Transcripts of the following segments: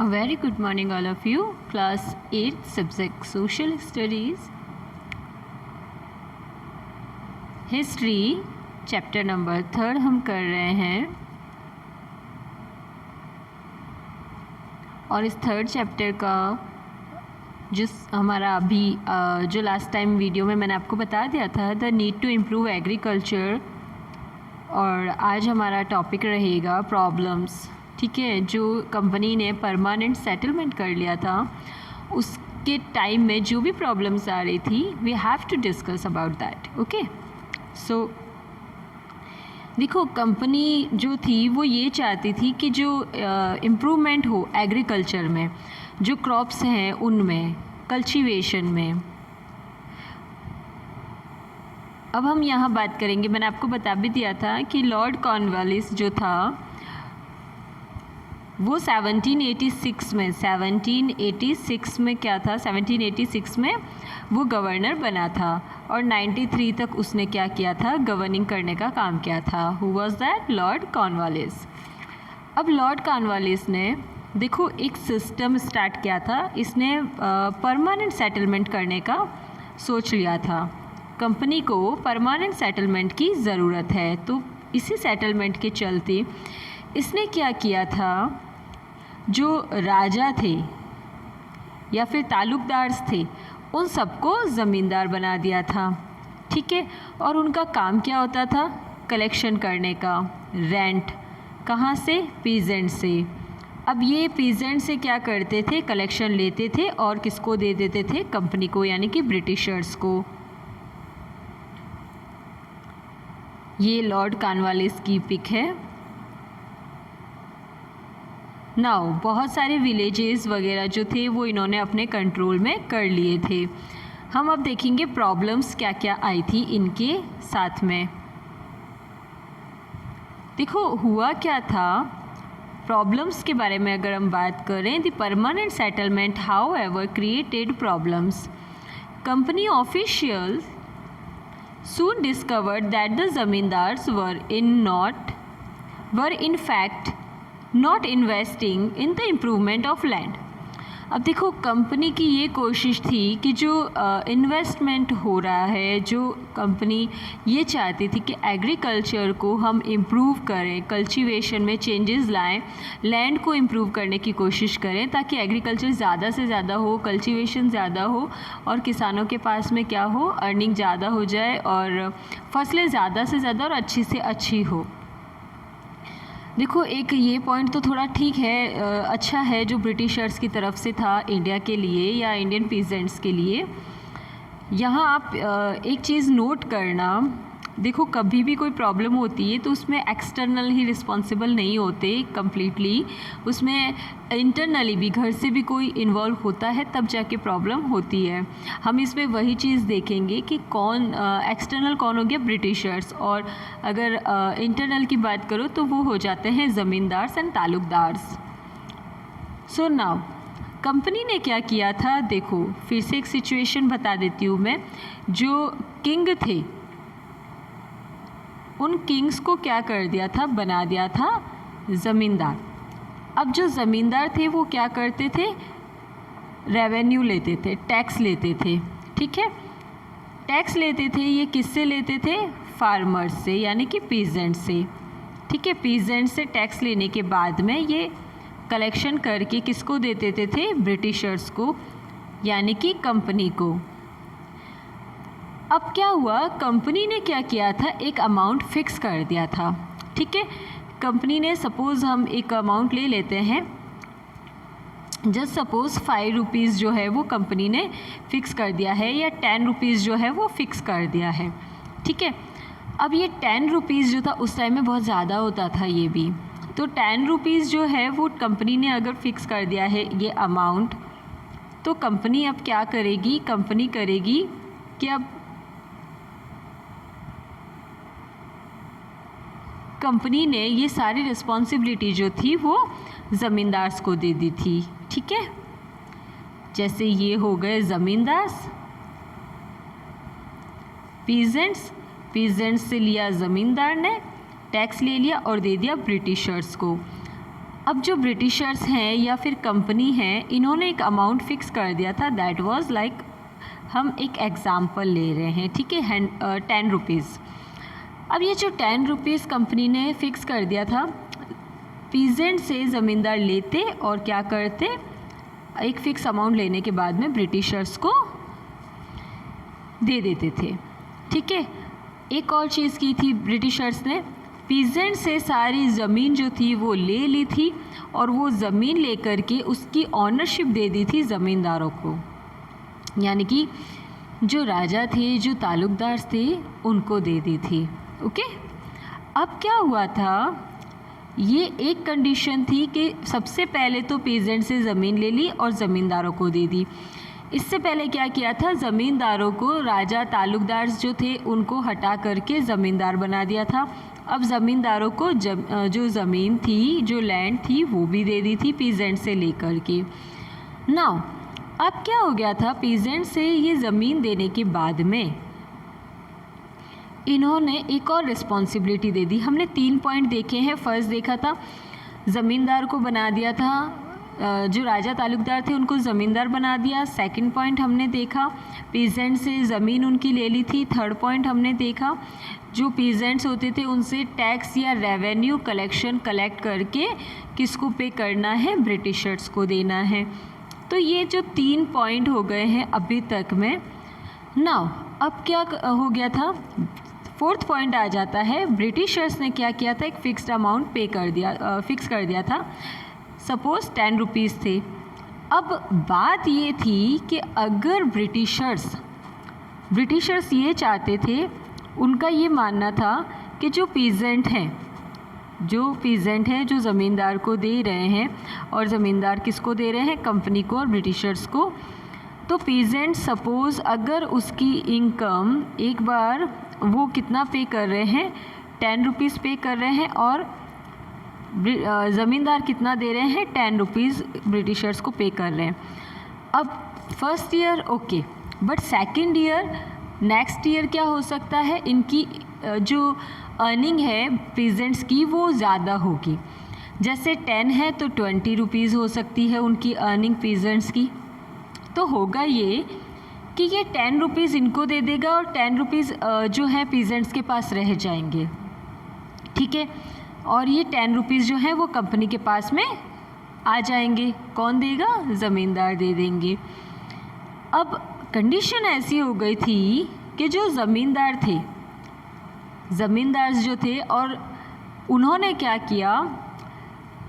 A very good morning all of you. Class 8 subject Social Studies, History, chapter number 3 हम कर रहे हैं। और इस 3rd चैप्टर का जो हमारा अभी जो लास्ट टाइम वीडियो में मैंने आपको बता दिया था, the need to improve agriculture, और आज हमारा टॉपिक रहेगा प्रॉब्लम्स। ठीक है, जो कंपनी ने परमानेंट सेटलमेंट कर लिया था उसके टाइम में जो भी प्रॉब्लम्स आ रही थी, we have to discuss about that. Okay, so देखो, कंपनी जो थी वो ये चाहती थी कि जो इम्प्रूवमेंट हो एग्रीकल्चर में, जो क्रॉप्स हैं उनमें, कल्टीवेशन में। अब हम यहाँ बात करेंगे, मैंने आपको बता भी दिया था कि लॉर्ड कॉर्नवालिस जो था वो 1786 में क्या था, 1786 में वो गवर्नर बना था और 93 तक उसने क्या किया था, गवर्निंग करने का काम किया था। Who was that? Lord Cornwallis. अब लॉर्ड कॉर्नवालिस ने देखो एक सिस्टम स्टार्ट किया था, इसने परमानेंट सेटलमेंट करने का सोच लिया था। कंपनी को परमानेंट सेटलमेंट की ज़रूरत है, तो इसी सेटलमेंट के चलते इसने क्या किया था, जो राजा थे या फिर तालुकदार थे उन सबको ज़मींदार बना दिया था। ठीक है, और उनका काम क्या होता था, कलेक्शन करने का, रेंट कहाँ से, पीजेंट से। अब ये पीजेंट से क्या करते थे, कलेक्शन लेते थे और किसको दे देते थे, कंपनी को, यानी कि ब्रिटिशर्स को। ये लॉर्ड कॉर्नवालिस की पिक है। नाउ बहुत सारे विलेजेस वगैरह जो थे वो इन्होंने अपने कंट्रोल में कर लिए थे। हम अब देखेंगे प्रॉब्लम्स क्या क्या आई थी इनके साथ में। देखो हुआ क्या था, प्रॉब्लम्स के बारे में अगर हम बात करें, the permanent settlement how ever created problems. Company officials soon discovered that the zamindars were in fact not investing in the improvement of land. अब देखो, कंपनी की ये कोशिश थी कि जो इन्वेस्टमेंट हो रहा है, जो कंपनी ये चाहती थी कि एग्रीकल्चर को हम इम्प्रूव करें, कल्टीवेशन में चेंजेस लाएं, लैंड को इम्प्रूव करने की कोशिश करें ताकि एग्रीकल्चर ज़्यादा से ज़्यादा हो, कल्टीवेशन ज़्यादा हो और किसानों के पास में क्या हो, अर्निंग ज़्यादा हो जाए और फसलें ज़्यादा से ज़्यादा और अच्छी से अच्छी हो। देखो, एक ये पॉइंट तो थोड़ा ठीक है, अच्छा है जो ब्रिटिशर्स की तरफ से था इंडिया के लिए या इंडियन पीजेंट्स के लिए। यहाँ आप एक चीज़ नोट करना, देखो कभी भी कोई प्रॉब्लम होती है तो उसमें एक्सटर्नल ही रिस्पॉन्सिबल नहीं होते कंप्लीटली, उसमें इंटरनली भी घर से भी कोई इन्वॉल्व होता है, तब जाके प्रॉब्लम होती है। हम इसमें वही चीज़ देखेंगे कि कौन एक्सटर्नल कौन हो गया, ब्रिटिशर्स, और अगर इंटरनल की बात करो तो वो हो जाते हैं zamindars and taluqdars. So now company ने क्या किया था, देखो फिर से एक सिचुएशन बता देती हूँ मैं। जो किंग थे उन किंग्स को क्या कर दिया था, बना दिया था ज़मींदार। अब जो ज़मींदार थे वो क्या करते थे, रेवेन्यू लेते थे, टैक्स लेते थे। ठीक है, टैक्स लेते थे, ये किससे लेते थे, फार्मर्स से, यानी कि पीजेंट से। ठीक है, पीजेंट से टैक्स लेने के बाद में ये कलेक्शन करके किसको दे देते थे, ब्रिटिशर्स को, यानी कि कंपनी को। अब क्या हुआ, कंपनी ने क्या किया था, एक अमाउंट फिक्स कर दिया था। ठीक है, कंपनी ने, सपोज़ हम एक अमाउंट ले लेते हैं, जस्ट सपोज़ 5 रुपीज़ जो है वो कंपनी ने फ़िक्स कर दिया है, या 10 रुपीज़ जो है वो फ़िक्स कर दिया है। ठीक है, अब ये 10 रुपीज़ जो था उस टाइम में बहुत ज़्यादा होता था ये भी, तो 10 रुपीज़ जो है वो कंपनी ने अगर फ़िक्स कर दिया है ये अमाउंट, तो कंपनी अब क्या करेगी, कंपनी करेगी कि अब कंपनी ने ये सारी रिस्पॉन्सिबिलिटी जो थी वो ज़मींदार्स को दे दी थी। ठीक है, जैसे ये हो गए ज़मींदार्स, पीजेंट्स से लिया ज़मींदार ने, टैक्स ले लिया और दे दिया ब्रिटिशर्स को। अब जो ब्रिटिशर्स हैं या फिर कंपनी है, इन्होंने एक अमाउंट फ़िक्स कर दिया था, दैट वाज लाइक, हम एक एग्ज़ाम्पल ले रहे हैं, ठीक है, 10 रुपीज़। अब ये जो 10 रुपीज़ कंपनी ने फ़िक्स कर दिया था, पीजेंट से ज़मींदार लेते और क्या करते, एक फ़िक्स अमाउंट लेने के बाद में ब्रिटिशर्स को दे देते थे, ठीक है। एक और चीज़ की थी ब्रिटिशर्स ने, पीजेंट से सारी ज़मीन जो थी वो ले ली थी और वो ज़मीन लेकर के उसकी ऑनरशिप दे दी थी ज़मींदारों को, यानी कि जो राजा थे, जो ताल्लुकदार थे, उनको दे दी थी। ओके, अब क्या हुआ था, ये एक कंडीशन थी कि सबसे पहले तो पीजेंट से ज़मीन ले ली और ज़मींदारों को दे दी। इससे पहले क्या किया था, ज़मींदारों को, राजा ताल्लुकदार जो थे उनको हटा करके ज़मींदार बना दिया था। अब ज़मींदारों को जो ज़मीन थी, जो लैंड थी, वो भी दे दी थी पीजेंट से लेकर के। नाउ अब क्या हो गया था, पीजेंट से ये ज़मीन देने के बाद में इन्होंने एक और रिस्पॉन्सिबिलिटी दे दी। हमने 3 पॉइंट देखे हैं। फर्स्ट देखा था ज़मींदार को बना दिया था, जो राजा ताल्लुकदार थे उनको ज़मींदार बना दिया। सेकंड पॉइंट हमने देखा, पीजेंट से ज़मीन उनकी ले ली थी। थर्ड पॉइंट हमने देखा, जो पीजेंट्स होते थे उनसे टैक्स या रेवेन्यू कलेक्ट करके किसको पे करना है, ब्रिटिशर्स को देना है। तो ये जो 3 पॉइंट हो गए हैं अभी तक में। नाउ अब क्या हो गया था, फोर्थ पॉइंट आ जाता है, ब्रिटिशर्स ने क्या किया था, एक फ़िक्स्ड अमाउंट फिक्स कर दिया था। सपोज़ 10 रुपीज़ थे। अब बात ये थी कि अगर ब्रिटिशर्स ये चाहते थे, उनका ये मानना था कि जो पीजेंट हैं, जो ज़मींदार को दे रहे हैं, और ज़मींदार किसको दे रहे हैं, कंपनी को और ब्रिटिशर्स को। तो पीजेंट सपोज़ अगर उसकी इनकम एक बार वो कितना पे कर रहे हैं, 10 रुपीज़ पे कर रहे हैं, और ज़मींदार कितना दे रहे हैं, 10 रुपीज़ ब्रिटिशर्स को पे कर रहे हैं। अब first year okay, but second year, next year क्या हो सकता है, इनकी जो अर्निंग है पीजेंट्स की वो ज़्यादा होगी। जैसे 10 है तो 20 रुपीज़ हो सकती है उनकी अर्निंग पीजेंट्स की। तो होगा ये कि ये 10 रुपीज़ इनको दे देगा और 10 रुपीज़ जो है पीजेंट्स के पास रह जाएंगे, ठीक है। और ये 10 रुपीज़ जो है वो कंपनी के पास में आ जाएंगे। कौन देगा, ज़मींदार दे देंगे। अब कंडीशन ऐसी हो गई थी कि जो ज़मींदार जो थे और उन्होंने क्या किया,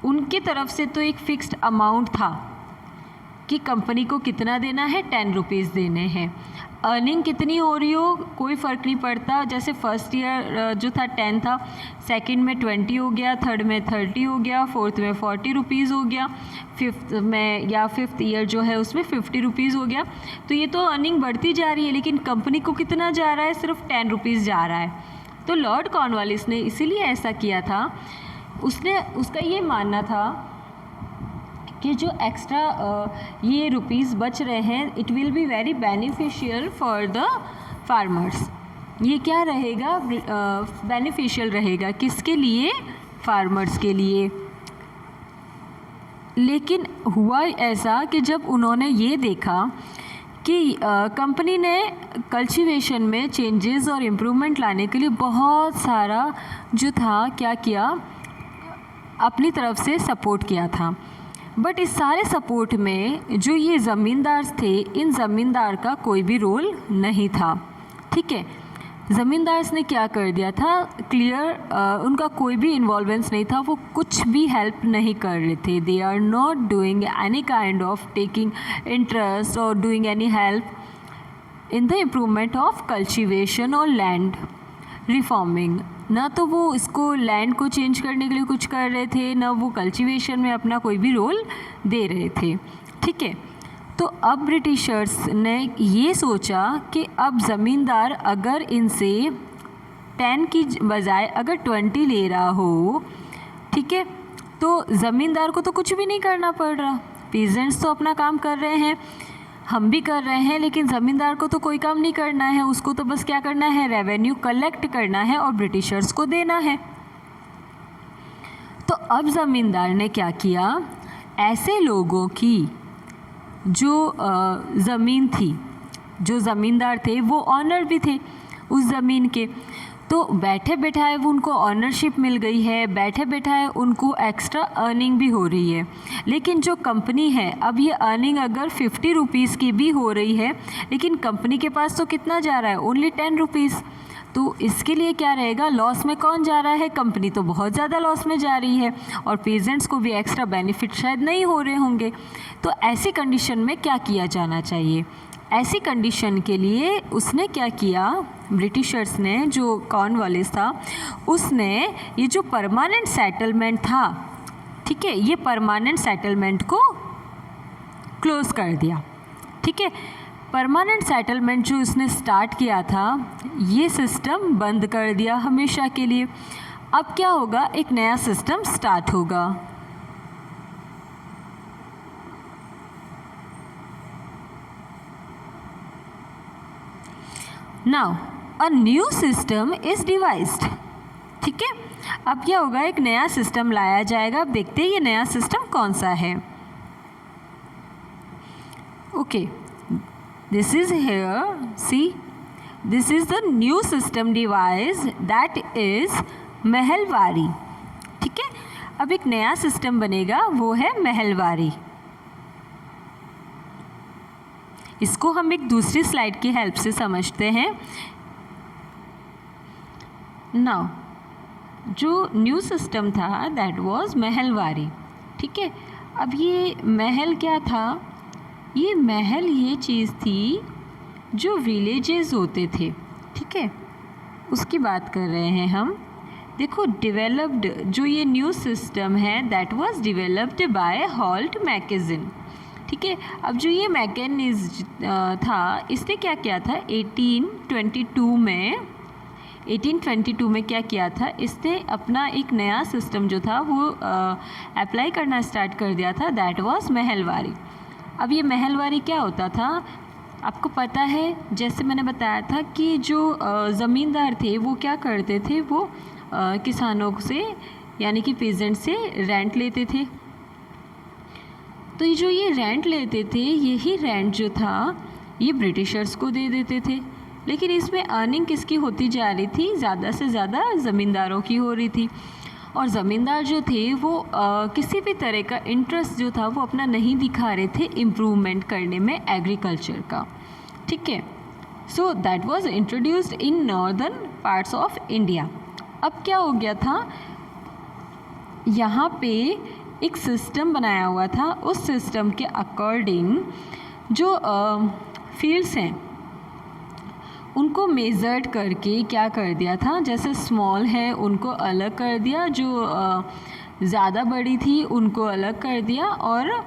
उनकी तरफ से तो एक फ़िक्स्ड अमाउंट था कि कंपनी को कितना देना है, 10 रुपीज़ देने हैं। अर्निंग कितनी हो रही हो कोई फ़र्क नहीं पड़ता। जैसे फर्स्ट ईयर जो था 10 था, सेकंड में 20 हो गया, थर्ड में 30 हो गया, फोर्थ में 40 रुपीज़ हो गया, फिफ्थ ईयर जो है उसमें 50 रुपीज़ हो गया। तो ये तो अर्निंग बढ़ती जा रही है, लेकिन कंपनी को कितना जा रहा है, सिर्फ 10 रुपीज़ जा रहा है। तो लॉर्ड कॉर्नवालिस ने इसीलिए ऐसा किया था। उसका ये मानना था कि जो एक्स्ट्रा ये रुपीज़ बच रहे हैं, it will be very beneficial for the farmers. ये क्या रहेगा, बेनिफिशियल रहेगा, किसके लिए, फार्मर्स के लिए। लेकिन हुआ ऐसा कि जब उन्होंने ये देखा कि कंपनी ने कल्टीवेशन में चेंजेस और इम्प्रूवमेंट लाने के लिए बहुत सारा जो था क्या किया, अपनी तरफ से सपोर्ट किया था। बट इस सारे सपोर्ट में जो ये ज़मींदार थे, इन ज़मींदार का कोई भी रोल नहीं था, ठीक है। ज़मींदार्स ने क्या कर दिया था, उनका कोई भी इन्वॉल्वेंस नहीं था, वो कुछ भी हेल्प नहीं कर रहे थे। They are not doing any kind of taking interest और doing any help in the improvement of cultivation और लैंड रिफॉर्मिंग। ना तो वो इसको लैंड को चेंज करने के लिए कुछ कर रहे थे, ना वो कल्टीवेशन में अपना कोई भी रोल दे रहे थे, ठीक है। तो अब ब्रिटिशर्स ने ये सोचा कि अब ज़मींदार अगर इनसे 10 की बजाय अगर 20 ले रहा हो, ठीक है, तो ज़मींदार को तो कुछ भी नहीं करना पड़ रहा। पीजेंट्स तो अपना काम कर रहे हैं, हम भी कर रहे हैं, लेकिन ज़मींदार को तो कोई काम नहीं करना है। उसको तो बस क्या करना है, रेवेन्यू कलेक्ट करना है और ब्रिटिशर्स को देना है। तो अब ज़मींदार ने क्या किया, ऐसे लोगों की जो ज़मीन थी, जो ज़मींदार थे वो ऑनर भी थे उस ज़मीन के, तो बैठे बैठाए वो उनको ऑनरशिप मिल गई है, बैठे बैठाए उनको एक्स्ट्रा अर्निंग भी हो रही है। लेकिन जो कंपनी है, अब ये अर्निंग अगर 50 रुपीज़ की भी हो रही है, लेकिन कंपनी के पास तो कितना जा रहा है, ओनली 10 रुपीज़। तो इसके लिए क्या रहेगा, लॉस में कौन जा रहा है, कंपनी तो बहुत ज़्यादा लॉस में जा रही है, और पेजेंट्स को भी एक्स्ट्रा बेनिफिट शायद नहीं हो रहे होंगे। तो ऐसी कंडीशन में क्या किया जाना चाहिए, ऐसी कंडीशन के लिए उसने क्या किया, ब्रिटिशर्स ने, जो कॉर्नवालिस था, उसने ये जो परमानेंट सेटलमेंट था, ठीक है, ये परमानेंट सेटलमेंट को क्लोज कर दिया। ठीक है, परमानेंट सेटलमेंट जो उसने स्टार्ट किया था, ये सिस्टम बंद कर दिया हमेशा के लिए। अब क्या होगा, एक नया सिस्टम स्टार्ट होगा। Now a new system is devised. ठीक है, अब क्या होगा, एक नया सिस्टम लाया जाएगा। अब देखते हैं ये नया सिस्टम कौन सा है। Okay, this is here, see, this is the new system device, that is Mahalwari. ठीक है, अब एक नया सिस्टम बनेगा, वो है महलवारी। इसको हम एक दूसरी स्लाइड की हेल्प से समझते हैं। नाउ जो न्यू सिस्टम था दैट वाज महलवारी। ठीक है, अब ये महल क्या था, ये महल ये चीज़ थी जो विलेजेस होते थे। ठीक है, उसकी बात कर रहे हैं हम। देखो, डेवलप्ड जो ये न्यू सिस्टम है that was developed by Holt Mackenzie. ठीक है, अब जो ये मैकेनिज्म था, इसने क्या किया था 1822 में क्या किया था, इसने अपना एक नया सिस्टम जो था वो अप्लाई करना स्टार्ट कर दिया था, दैट वाज महलवारी। अब ये महलवारी क्या होता था, आपको पता है, जैसे मैंने बताया था कि जो ज़मींदार थे वो क्या करते थे, वो किसानों से यानी कि पेजेंट से रेंट लेते थे। तो ये जो ये रेंट लेते थे, यही रेंट जो था ये ब्रिटिशर्स को दे देते थे। लेकिन इसमें अर्निंग किसकी होती जा रही थी, ज़्यादा से ज़्यादा ज़मींदारों की हो रही थी। और ज़मींदार जो थे वो किसी भी तरह का इंटरेस्ट जो था वो अपना नहीं दिखा रहे थे इम्प्रूवमेंट करने में एग्रीकल्चर का। ठीक है, so that was introduced in northern parts of India. अब क्या हो गया था, यहाँ पे एक सिस्टम बनाया हुआ था, उस सिस्टम के अकॉर्डिंग जो फील्ड्स हैं उनको मेज़र्ड करके क्या कर दिया था, जैसे स्मॉल है उनको अलग कर दिया, जो ज़्यादा बड़ी थी उनको अलग कर दिया, और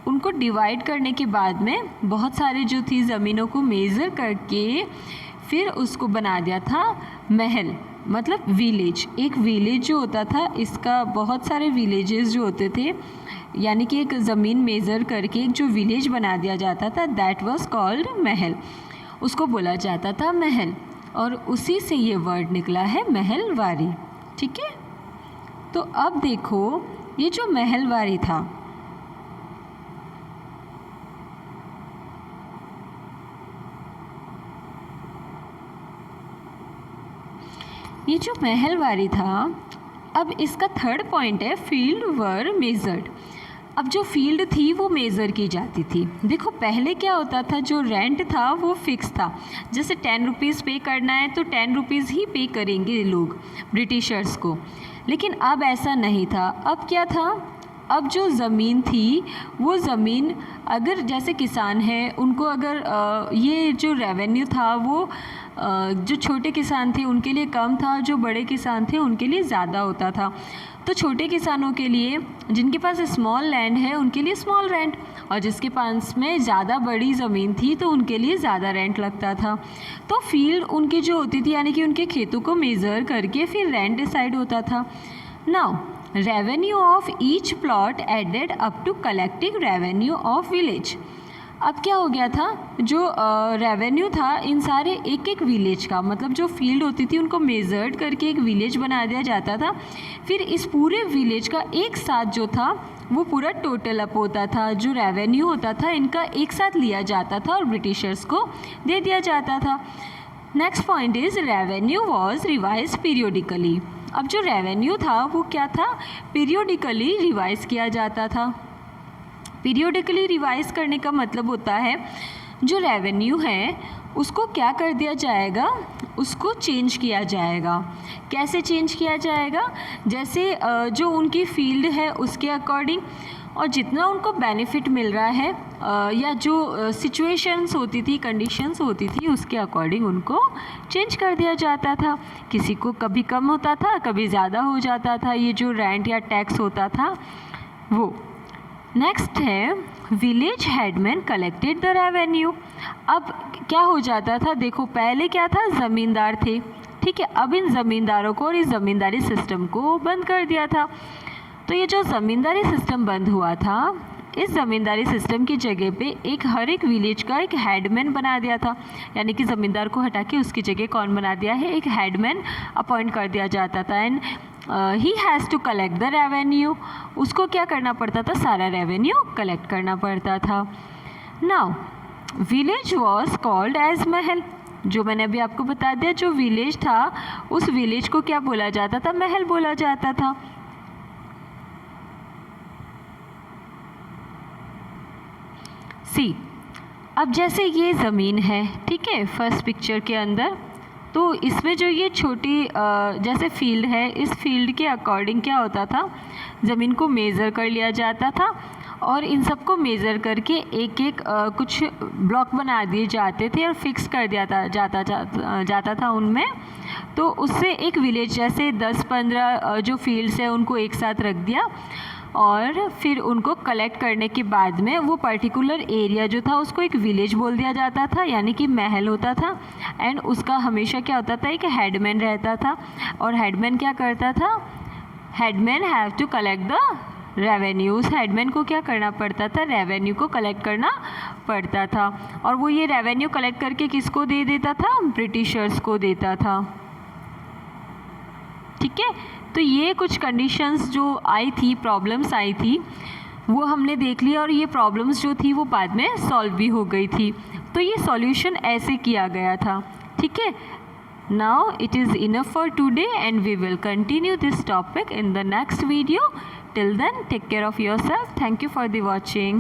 उनको डिवाइड करने के बाद में बहुत सारे जो थी ज़मीनों को मेज़र करके फिर उसको बना दिया था महल, मतलब विलेज। एक विलेज जो होता था, इसका बहुत सारे विलेजेस जो होते थे, यानी कि एक ज़मीन मेज़र करके एक जो विलेज बना दिया जाता था, दैट वाज कॉल्ड महल, उसको बोला जाता था महल, और उसी से ये वर्ड निकला है महलवारी। ठीक है, तो अब देखो ये जो महलवारी था, ये जो महलवारी था, अब इसका थर्ड पॉइंट है फील्ड वर मेजर्ड। अब जो फील्ड थी वो मेज़र की जाती थी। देखो, पहले क्या होता था, जो रेंट था वो फिक्स था, जैसे 10 रुपीज़ पे करना है तो 10 रुपीज़ ही पे करेंगे लोग ब्रिटिशर्स को। लेकिन अब ऐसा नहीं था। अब क्या था, अब जो ज़मीन थी वो ज़मीन अगर जैसे किसान है उनको अगर ये जो रेवेन्यू था वो जो छोटे किसान थे उनके लिए कम था, जो बड़े किसान थे उनके लिए ज़्यादा होता था। तो छोटे किसानों के लिए, जिनके पास स्मॉल लैंड है उनके लिए स्मॉल रेंट, और जिसके पास में ज़्यादा बड़ी ज़मीन थी तो उनके लिए ज़्यादा रेंट लगता था। तो फील्ड उनकी जो होती थी, यानी कि उनके खेतों को मेज़र करके फिर रेंट डिसाइड होता था। Now revenue of each plot added up to collecting revenue of village. अब क्या हो गया था, जो रेवेन्यू था इन सारे एक एक विलेज का, मतलब जो फील्ड होती थी उनको मेजर्ड करके एक विलेज बना दिया जाता था। फिर इस पूरे विलेज का एक साथ जो था वो पूरा टोटल अप होता था, जो रेवेन्यू होता था इनका एक साथ लिया जाता था और ब्रिटिशर्स को दे दिया जाता था। Next point is revenue was revise periodically. अब जो रेवेन्यू था वो क्या था, पीरियोडिकली रिवाइज किया जाता था। पीरियोडिकली रिवाइज करने का मतलब होता है जो रेवेन्यू है उसको क्या कर दिया जाएगा, उसको चेंज किया जाएगा। कैसे चेंज किया जाएगा, जैसे जो उनकी फील्ड है उसके अकॉर्डिंग और जितना उनको बेनिफिट मिल रहा है या जो सिचुएशंस होती थी, कंडीशंस होती थी, उसके अकॉर्डिंग उनको चेंज कर दिया जाता था। किसी को कभी कम होता था, कभी ज़्यादा हो जाता था, ये जो रेंट या टैक्स होता था वो। नेक्स्ट है village headman collected the revenue. अब क्या हो जाता था, देखो पहले क्या था, ज़मींदार थे, ठीक है। अब इन ज़मींदारों को और इस ज़मींदारी सिस्टम को बंद कर दिया था। तो ये जो ज़मींदारी सिस्टम बंद हुआ था, इस ज़मींदारी सिस्टम की जगह पे हर एक विलेज का एक हेडमैन बना दिया था, यानी कि ज़मींदार को हटा के उसकी जगह कौन बना दिया है, एक हेडमैन अपॉइंट कर दिया जाता था। And he has to collect the revenue. उसको क्या करना पड़ता था, सारा रेवेन्यू कलेक्ट करना पड़ता था। Now village was called as mahal. जो मैंने अभी आपको बता दिया, जो विलेज था उस विलेज को क्या बोला जाता था, महल बोला जाता था। सी, अब जैसे ये ज़मीन है, ठीक है, फर्स्ट पिक्चर के अंदर, तो इसमें जो ये छोटी जैसे फील्ड है, इस फील्ड के अकॉर्डिंग क्या होता था, ज़मीन को मेज़र कर लिया जाता था और इन सबको मेज़र करके एक एक कुछ ब्लॉक बना दिए जाते थे और फिक्स कर दिया जाता था उनमें। तो उससे एक विलेज जैसे 10-15 जो फील्ड्स है उनको एक साथ रख दिया और फिर उनको कलेक्ट करने के बाद में वो पर्टिकुलर एरिया जो था उसको एक विलेज बोल दिया जाता था, यानी कि महल होता था। एंड उसका हमेशा क्या होता था, एक हेडमैन रहता था और हेडमैन क्या करता था, headman have to collect the revenues. Headman को क्या करना पड़ता था, रेवेन्यू को कलेक्ट करना पड़ता था और वो ये रेवेन्यू कलेक्ट करके किसको दे देता था, ब्रिटिशर्स को देता था, ठीक है। तो ये कुछ कंडीशंस जो आई थी, प्रॉब्लम्स आई थी, वो हमने देख लिया और ये प्रॉब्लम्स जो थी वो बाद में सॉल्व भी हो गई थी। तो ये सॉल्यूशन ऐसे किया गया था, ठीक है। Now it is enough for today and we will continue this topic in the next video. Till then, take care of yourself. Thank you for the watching.